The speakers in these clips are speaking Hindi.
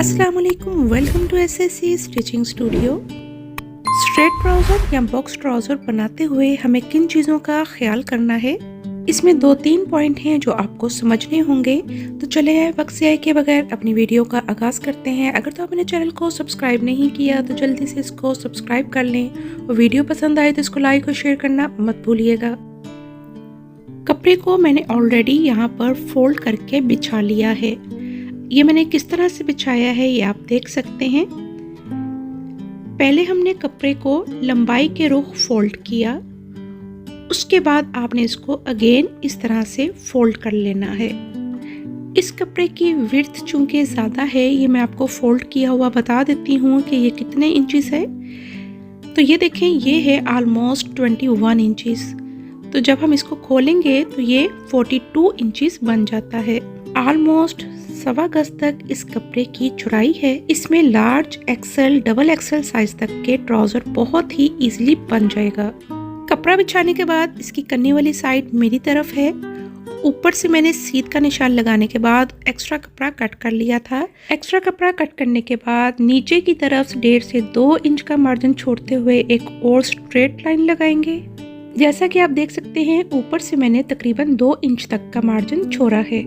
अस्सलाम वालेकुम, welcome to SSC stitching studio. Straight trouser या बॉक्स ट्राउज़र बनाते हुए हमें किन चीज़ों का ख्याल करना है, इसमें 2-3 पॉइंट हैं जो आपको समझने होंगे। तो चले आए वक्त ज़ाया किए बगैर अपनी वीडियो का आगाज़ करते हैं। अगर तो आपने चैनल को सब्सक्राइब नहीं किया तो जल्दी से इसको सब्सक्राइब कर लें और वीडियो पसंद आए तो इसको लाइक और शेयर करना मत भूलिएगा। कपड़े को मैंने ऑलरेडी यहाँ पर फोल्ड करके बिछा लिया है। ये मैंने किस तरह से बिछाया है ये आप देख सकते हैं। पहले हमने कपड़े को लंबाई के रुख फोल्ड किया, उसके बाद आपने इसको अगेन इस तरह से फोल्ड कर लेना है। इस कपड़े की विड्थ चूंकि ज़्यादा है, ये मैं आपको फोल्ड किया हुआ बता देती हूँ कि ये कितने इंचेस है। तो ये देखें, ये है ऑलमोस्ट 21 इंचेस। तो जब हम इसको खोलेंगे तो ये 42 इंचेस बन जाता है। ऑलमोस्ट 1.25 गज तक इस कपड़े की चौड़ाई है। इसमें large XL, double XL size तक के ट्राउजर बहुत ही इजीली बन जाएगा। कपड़ा बिछाने के बाद इसकी कन्नी वाली साइड मेरी तरफ है। ऊपर से मैंने सीध का निशान लगाने के बाद एक्स्ट्रा कपड़ा कट कर लिया था। एक्स्ट्रा कपड़ा कट करने के बाद नीचे की तरफ 1.5 से 2 इंच का मार्जिन छोड़ते हुए एक और स्ट्रेट लाइन लगाएंगे। जैसा कि आप देख सकते हैं, ऊपर से मैंने तकरीबन 2 इंच तक का मार्जिन छोड़ा है।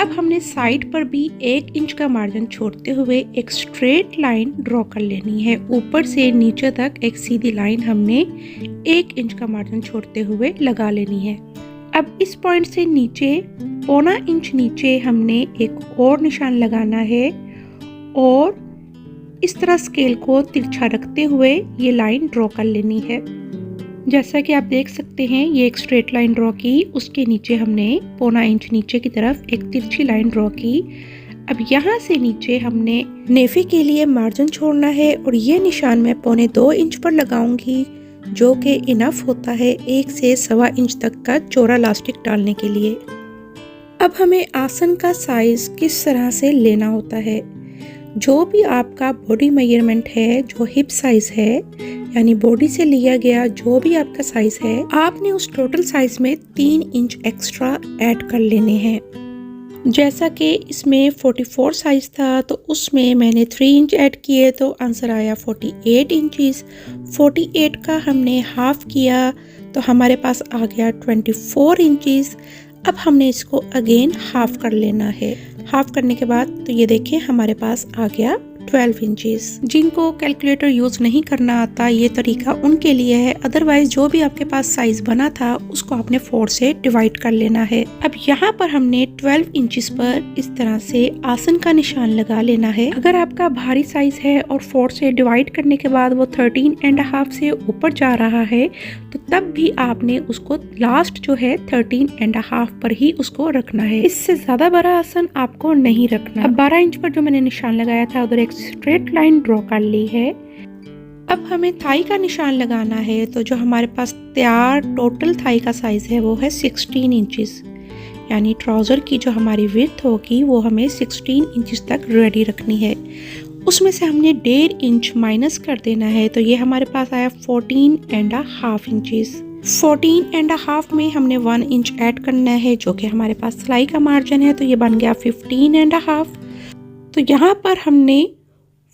अब हमने साइड पर भी 1 इंच का मार्जिन छोड़ते हुए एक स्ट्रेट लाइन ड्रॉ कर लेनी है। ऊपर से नीचे तक एक सीधी लाइन हमने 1 इंच का मार्जिन छोड़ते हुए लगा लेनी है। अब इस पॉइंट से नीचे 1.25 इंच नीचे हमने एक और निशान लगाना है और इस तरह स्केल को तिरछा रखते हुए ये लाइन ड्रॉ कर लेनी है। जैसा कि आप देख सकते हैं, ये एक स्ट्रेट लाइन ड्रॉ की, उसके नीचे हमने 1.25 इंच नीचे की तरफ एक तिरछी लाइन ड्रॉ की। अब यहाँ से नीचे हमने नेफी के लिए मार्जिन छोड़ना है और ये निशान मैं 1.25 इंच पर लगाऊंगी, जो कि इनफ होता है 1 से 1.25 इंच तक का चौड़ा इलास्टिक डालने के लिए। अब हमें आसन का साइज किस तरह से लेना होता है। जो भी आपका बॉडी मेजरमेंट है, जो हिप साइज है, यानी बॉडी से लिया गया जो भी आपका साइज है, आपने उस टोटल साइज में 3 इंच एक्स्ट्रा ऐड कर लेने हैं। जैसा कि इसमें 44 साइज था तो उसमें मैंने 3 इंच ऐड किए तो आंसर आया 48 इंचेस। 48 का हमने हाफ किया तो हमारे पास आ गया 24 इंचेस। अब हमने इसको अगेन हाफ कर लेना है। हाफ करने के बाद तो ये देखें, हमारे पास आ गया 12 इंचेस। जिनको कैलकुलेटर यूज नहीं करना आता, ये तरीका उनके लिए है। अदरवाइज जो भी आपके पास साइज बना था उसको आपने 4 से डिवाइड कर लेना है। अब यहाँ पर हमने 12 इंचेस पर इस तरह से आसन का निशान लगा लेना है। अगर आपका भारी साइज है और 4 से डिवाइड करने के बाद वो 13.5 से ऊपर जा रहा है तो तब भी आपने उसको लास्ट जो है 13.5 पर ही उसको रखना है। इससे ज्यादा बड़ा आसन आपको नहीं रखना। अब 12 इंच पर जो मैंने निशान लगाया था उधर एक स्ट्रेट लाइन ड्रॉ कर ली है। अब हमें थाई का निशान लगाना है। तो जो हमारे पास तैयार टोटल थाई का साइज है वो है 16 इंचेस, यानी ट्राउजर की जो हमारी विड्थ होगी वो हमें 16 इंचेस तक रेडी रखनी है। उसमें से हमने 1.5 इंच माइनस कर देना है तो ये हमारे पास आया 14.5 इंचेस। 14.5 में हमने 1 इंच ऐड करना है जो कि हमारे पास सिलाई का मार्जिन है, तो ये बन गया 15.5। तो यहाँ पर हमने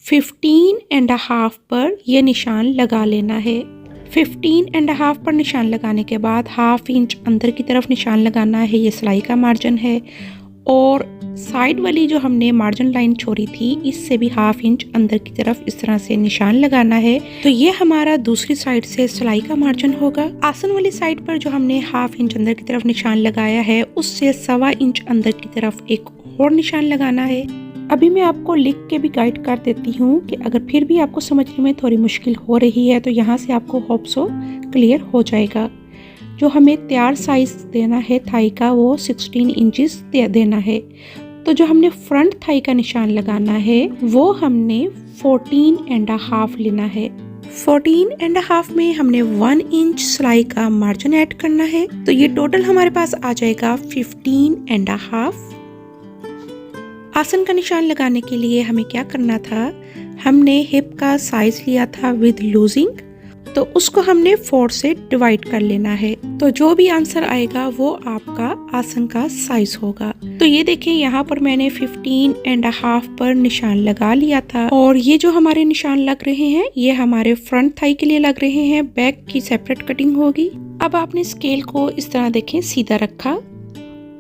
15.5 पर ये निशान लगा लेना है। 15.5 पर निशान लगाने के बाद 1/2 इंच अंदर की तरफ निशान लगाना है, ये सिलाई का मार्जिन है। और साइड वाली जो हमने मार्जिन लाइन छोड़ी थी, इससे भी 1/2 इंच अंदर की तरफ इस तरह से निशान लगाना है। तो ये हमारा दूसरी साइड से सिलाई का मार्जिन होगा। आसन वाली साइड पर जो हमने 1/2 इंच अंदर की तरफ निशान लगाया है, उससे 1.25 इंच अंदर की तरफ एक और निशान लगाना है। अभी मैं आपको लिख के भी गाइड कर देती हूँ कि अगर फिर भी आपको समझने में थोड़ी मुश्किल हो रही है तो यहाँ से आपको होप सो क्लियर हो जाएगा। जो हमें तैयार साइज देना है थाई का वो 16 इंचेस देना है। तो जो हमने फ्रंट थाई का निशान लगाना है वो हमने 14.5 लेना है। 14.5 में हमने 1 इंच सिलाई का मार्जिन ऐड करना है, तो ये टोटल हमारे पास आ जाएगा 15.5। आसन का निशान लगाने के लिए हमें क्या करना था, हमने हिप का साइज लिया था विद लूजिंग तो उसको हमने 4 से डिवाइड कर लेना है। तो जो भी आंसर आएगा वो आपका आसन का साइज होगा। तो ये देखें, यहाँ पर मैंने 15.5 पर निशान लगा लिया था और ये जो हमारे निशान लग रहे हैं ये हमारे फ्रंट थाई के लिए लग रहे हैं, बैक की सेपरेट कटिंग होगी। अब आपने स्केल को इस तरह देखें सीधा रखा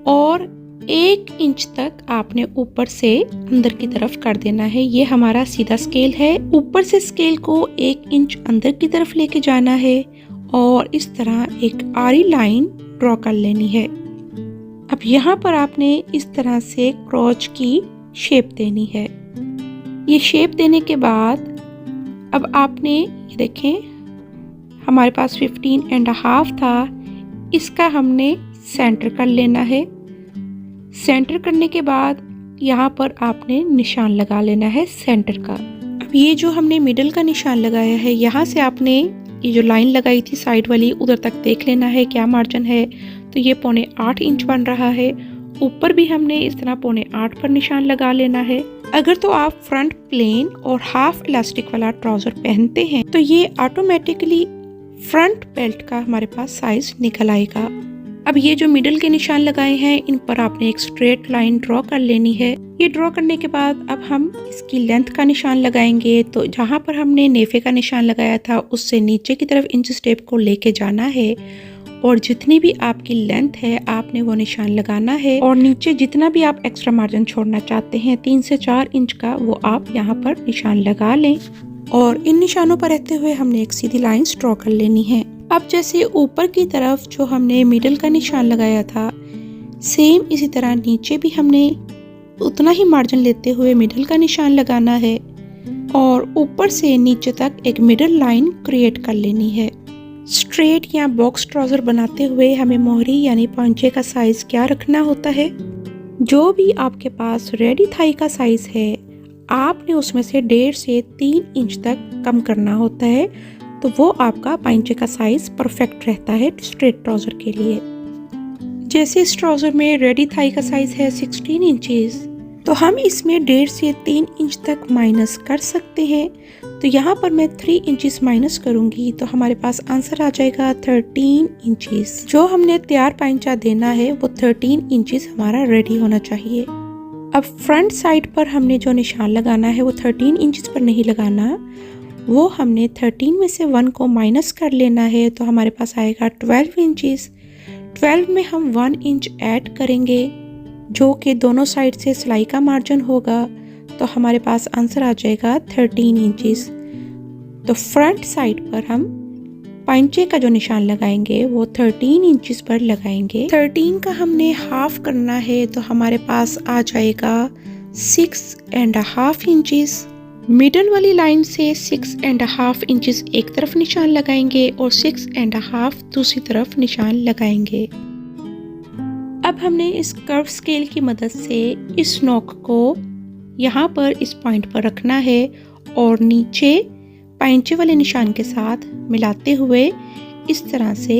और 1 इंच तक आपने ऊपर से अंदर की तरफ कर देना है। ये हमारा सीधा स्केल है। ऊपर से स्केल को 1 इंच अंदर की तरफ लेके जाना है और इस तरह एक आड़ी लाइन ड्रॉ कर लेनी है। अब यहाँ पर आपने इस तरह से क्रॉच की शेप देनी है। ये शेप देने के बाद अब आपने ये देखें, हमारे पास 15.5 था, इसका हमने सेंटर कर लेना है। सेंटर करने के बाद यहाँ पर आपने निशान लगा लेना है सेंटर का। अब ये जो हमने मिडल का निशान लगाया है, यहाँ से आपने ये जो लाइन लगाई थी साइड वाली उधर तक देख लेना है क्या मार्जिन है। तो ये 7.25 इंच बन रहा है। ऊपर भी हमने इस तरह 7.25 पर निशान लगा लेना है। अगर तो आप फ्रंट प्लेन और हाफ इलास्टिक वाला ट्राउजर पहनते हैं तो ये ऑटोमेटिकली फ्रंट बेल्ट का हमारे पास साइज निकल आएगा। अब ये जो मिडल के निशान लगाए हैं इन पर आपने एक स्ट्रेट लाइन ड्रॉ कर लेनी है। ये ड्रॉ करने के बाद अब हम इसकी लेंथ का निशान लगाएंगे। तो जहाँ पर हमने नेफे का निशान लगाया था उससे नीचे की तरफ इंच टेप को लेके जाना है और जितनी भी आपकी लेंथ है आपने वो निशान लगाना है और नीचे जितना भी आप एक्स्ट्रा मार्जिन छोड़ना चाहते हैं 3 से 4 इंच का, वो आप यहाँ पर निशान लगा लें और इन निशानों पर रहते हुए हमने एक सीधी लाइन ड्रॉ कर लेनी है। अब जैसे ऊपर की तरफ जो हमने मिडल का निशान लगाया था, सेम इसी तरह नीचे भी हमने उतना ही मार्जिन लेते हुए मिडल का निशान लगाना है और ऊपर से नीचे तक एक मिडल लाइन क्रिएट कर लेनी है। स्ट्रेट या बॉक्स ट्राउजर बनाते हुए हमें मोहरी यानी पांचे का साइज क्या रखना होता है। जो भी आपके पास रेडी थाई का साइज है आपने उसमें से 1.5 से 3 इंच तक कम करना होता है, तो वो आपका पाइंचे का साइज परफेक्ट रहता है स्ट्रेट ट्राउजर के लिए। जैसे इस ट्राउजर में रेडी थाई का साइज है 16 इंचेस, तो हम इसमें 1.5 से 3 इंच तक माइनस कर सकते हैं। तो यहाँ पर मैं 3 इंचेस माइनस करूंगी तो हमारे पास आंसर आ जाएगा 13 इंचेस। जो हमने तैयार पाइंचा देना है वो 13 इंचेस हमारा रेडी होना चाहिए। अब फ्रंट साइड पर हमने जो निशान लगाना है वो 13 इंचेस पर नहीं लगाना, वो हमने 13 में से 1 को माइनस कर लेना है। तो हमारे पास आएगा 12 इंचेस। 12 में हम 1 इंच ऐड करेंगे जो कि दोनों साइड से सिलाई का मार्जिन होगा, तो हमारे पास आंसर आ जाएगा 13 इंचेस। तो फ्रंट साइड पर हम पाइंचे का जो निशान लगाएंगे वो 13 इंचेस पर लगाएंगे। 13 का हमने हाफ करना है तो हमारे पास आ जाएगा 6.5 इंचेस। मिडल वाली लाइन से 6.5 इंचेस एक तरफ निशान लगाएंगे और 6.5 दूसरी तरफ निशान लगाएंगे। अब हमने इस कर्व स्केल की मदद से इस नोक को यहाँ पर इस पॉइंट पर रखना है और नीचे पाइंचे वाले निशान के साथ मिलाते हुए इस तरह से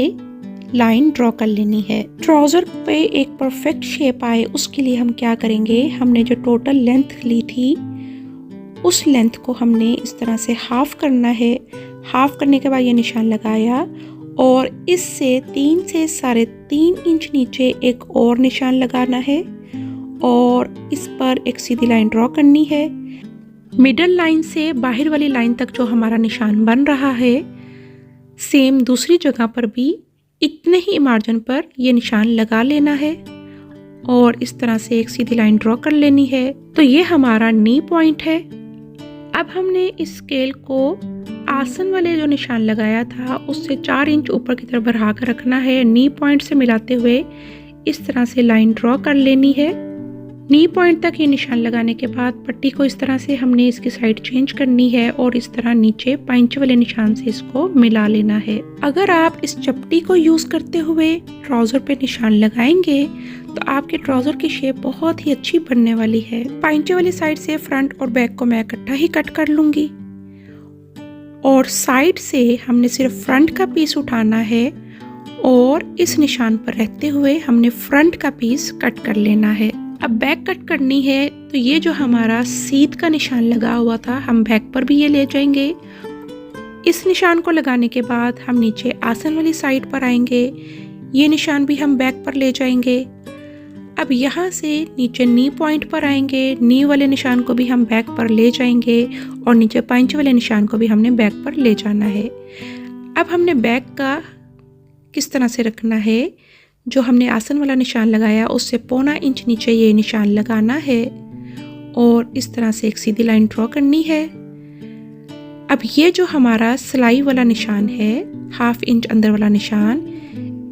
लाइन ड्रॉ कर लेनी है। ट्राउजर पे एक परफेक्ट शेप आए उसके लिए हम क्या करेंगे, हमने जो टोटल लेंथ ली थी उस लेंथ को हमने इस तरह से हाफ करना है। हाफ करने के बाद ये निशान लगाया और इससे 3 से 3.5 इंच नीचे एक और निशान लगाना है और इस पर एक सीधी लाइन ड्रॉ करनी है। मिडल लाइन से बाहर वाली लाइन तक जो हमारा निशान बन रहा है, सेम दूसरी जगह पर भी इतने ही मार्जिन पर ये निशान लगा लेना है और इस तरह से एक सीधी लाइन ड्रॉ कर लेनी है। तो ये हमारा नी पॉइंट है। अब हमने इस स्केल को आसन वाले जो निशान लगाया था उससे 4 इंच ऊपर की तरफ बढ़ा कर रखना है। नी पॉइंट से मिलाते हुए इस तरह से लाइन ड्रॉ कर लेनी है। नी पॉइंट तक ये निशान लगाने के बाद पट्टी को इस तरह से हमने इसकी साइड चेंज करनी है और इस तरह नीचे पाइंचे वाले निशान से इसको मिला लेना है। अगर आप इस चपटी को यूज करते हुए ट्राउजर पे निशान लगाएंगे तो आपके ट्राउजर की शेप बहुत ही अच्छी बनने वाली है। पाइंचे वाली साइड से फ्रंट और बैक को मैं इकट्ठा ही कट कर लूंगी और साइड से हमने सिर्फ फ्रंट का पीस उठाना है और इस निशान पर रहते हुए हमने फ्रंट का पीस कट कर लेना है। अब बैक कट करनी है तो ये जो हमारा सीध का निशान लगा हुआ था हम बैक पर भी ये ले जाएंगे। इस निशान को लगाने के बाद हम नीचे आसन वाली साइड पर आएंगे। ये निशान भी हम बैक पर ले जाएंगे। अब यहाँ से नीचे नी पॉइंट पर आएंगे। नी वाले निशान को भी हम बैक पर ले जाएंगे और नीचे पंच वाले निशान को भी हमने बैक पर ले जाना है। अब हमने बैक का किस तरह से रखना है, जो हमने आसन वाला निशान लगाया उससे 1.25 इंच नीचे ये निशान लगाना है और इस तरह से एक सीधी लाइन ड्रॉ करनी है। अब ये जो हमारा सिलाई वाला निशान है, 1/2 इंच अंदर वाला निशान,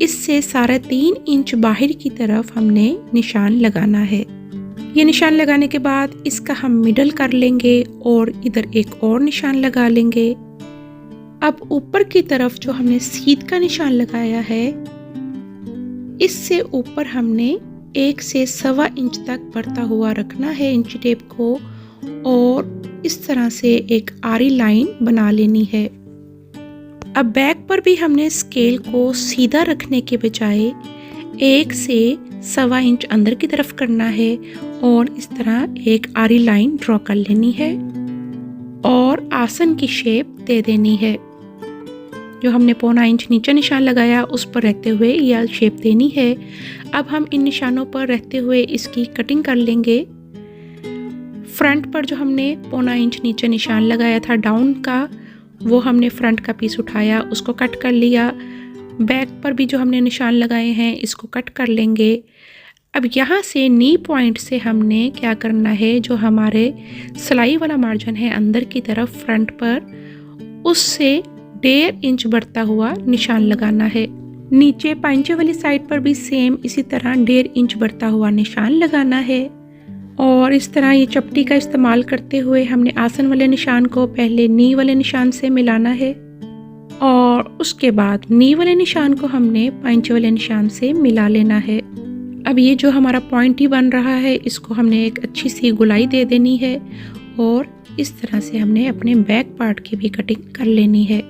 इससे 3.5 इंच बाहर की तरफ हमने निशान लगाना है। ये निशान लगाने के बाद इसका हम मिडल कर लेंगे और इधर एक और निशान लगा लेंगे। अब ऊपर की तरफ जो हमने सीध का निशान लगाया है, इससे ऊपर हमने 1 से 1.25 इंच तक बढ़ता हुआ रखना है इंची टेप को और इस तरह से एक आरी लाइन बना लेनी है। अब बैक पर भी हमने स्केल को सीधा रखने के बजाय 1 से 1.25 इंच अंदर की तरफ करना है और इस तरह एक आरी लाइन ड्रॉ कर लेनी है और आसन की शेप दे देनी है। जो हमने 1.25 इंच नीचे निशान लगाया उस पर रहते हुए यह शेप देनी है। अब हम इन निशानों पर रहते हुए इसकी कटिंग कर लेंगे। फ्रंट पर जो हमने 1.25 इंच नीचे निशान लगाया था डाउन का, वो हमने फ्रंट का पीस उठाया, उसको कट कर लिया। बैक पर भी जो हमने निशान लगाए हैं इसको कट कर लेंगे। अब यहाँ से नी पॉइंट से हमने क्या करना है, जो हमारे सिलाई वाला मार्जिन है अंदर की तरफ फ्रंट पर, उससे 1.5 इंच बढ़ता हुआ निशान लगाना है। नीचे पांचे वाली साइड पर भी सेम इसी तरह 1.5 इंच बढ़ता हुआ निशान लगाना है और इस तरह ये चपटी का इस्तेमाल करते हुए हमने आसन वाले निशान को पहले नी वाले निशान से मिलाना है और उसके बाद नी वाले निशान को हमने पांचे वाले निशान से मिला लेना है। अब ये जो हमारा पॉइंट ही बन रहा है, इसको हमने एक अच्छी सी गुलाई दे देनी है और इस तरह से हमने अपने बैक पार्ट की भी कटिंग कर लेनी है।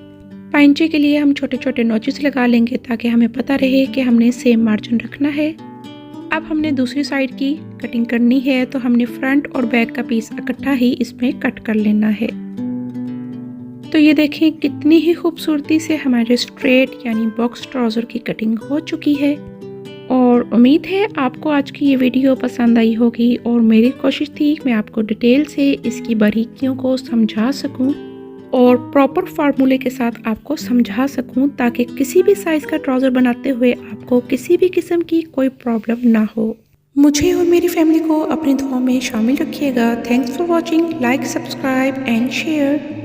पांचे के लिए हम छोटे छोटे नोचेस लगा लेंगे ताकि हमें पता रहे कि हमने सेम मार्जिन रखना है। अब हमने दूसरी साइड की कटिंग करनी है, तो हमने फ्रंट और बैक का पीस इकट्ठा ही इसमें कट कर लेना है। तो ये देखें कितनी ही खूबसूरती से हमारे स्ट्रेट यानी बॉक्स ट्राउज़र की कटिंग हो चुकी है और उम्मीद है आपको आज की ये वीडियो पसंद आई होगी और मेरी कोशिश थी मैं आपको डिटेल से इसकी बारीकियों को समझा सकूं और प्रॉपर फार्मूले के साथ आपको समझा सकूं ताकि किसी भी साइज़ का ट्राउज़र बनाते हुए आपको किसी भी किस्म की कोई प्रॉब्लम ना हो। मुझे और मेरी फैमिली को अपनी दुआओं में शामिल रखिएगा। Thanks for watching, like, subscribe and share.